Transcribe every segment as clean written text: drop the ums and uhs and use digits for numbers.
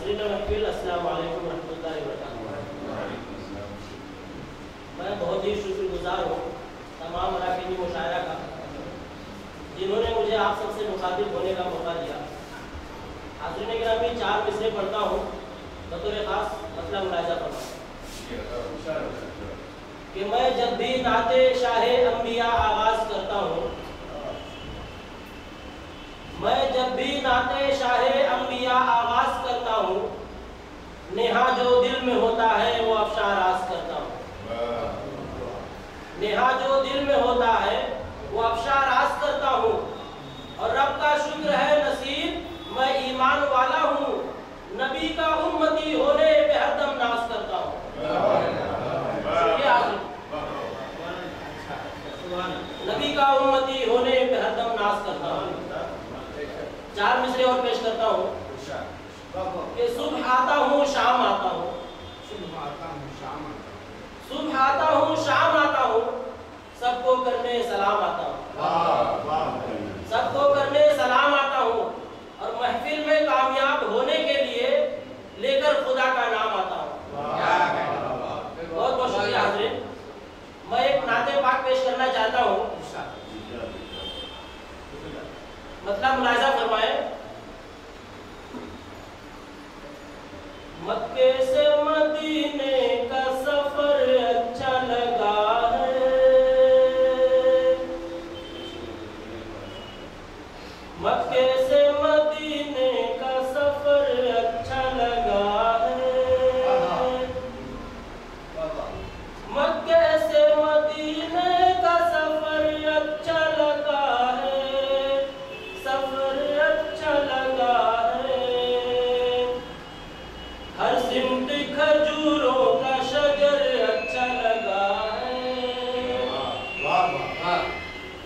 अस्सलाम वालेकुम रहमतुल्लाहि व बरकातुहू। मैं बहुत ही शुक्रगुजार हूँ तमाम अरकान मुशायरा का, जिन्होंने मुझे आप सबसे मुखातिब होने का मौका दिया। हाज़रीन गिरामी, 4 मिसरे पढ़ता हूँ बतौर ख़ास, मतलब मुलाहिज़ा फरमाएं कि मैं जब भी नाते शाहे अंबिया आगाज़ करता हूँ, मैं जब भी नाते शाहे अंबिया आगाज़ करता हूँ, नेहा जो दिल में होता है वो अफ़शा राज़ करता हूँ। नेहा जो दिल में होता है वो अफ़शा राज़ करता हूँ, और रब का शुक्र है नसीब मैं ईमान वाला हूँ, नबी का उम्मती होने पे हरदम नाज करता हूँ। नबी का उम्मती होने पे हरदम नाज करता हूँ। 4 मिसरे और पेश करता हूँ कि सुबह आता हूँ शाम आता हूँ, सुबह आता हूँ शाम आता हूँ, सबको करने सलाम आता हूँ, सबको करने सलाम आता हूँ, और महफिल में कामयाब होने के लिए लेकर खुदा का नाम आता हूँ। बहुत बहुत शुक्रिया हाज़रीन। मैं एक नाते पाक पेश करना चाहता हूँ, मतलब मुलाहिज़ा फरमाएं। मक्के से मदीने का सफर अच्छा लगा है, मक्के से मदीने का सफर अच्छा लगा है, मक्के से मदीने का सफर अच्छा लगा है, सफर अच्छा लगा है। हर सिमत खजूरों का शजर अच्छा लगा है,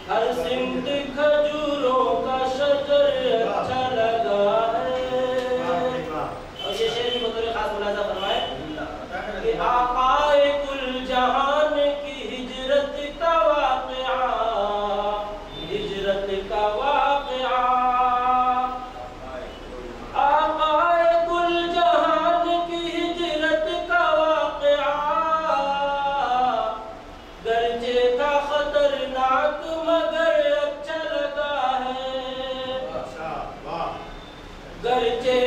हर सिमत खजूरों का शजर अच्छा लगा है। और ये शेर भी बतौर खास मुलाहिज़ा फरमाएं कि आक़ाए कुल जहान की हिजरत का वाक़िआ, हिजरत का वाक़िआ, आक़ाए कुल जहान की हिजरत का वाक़िआ, गरचे था खतरनाक मगर अच्छा लगा है, गरचे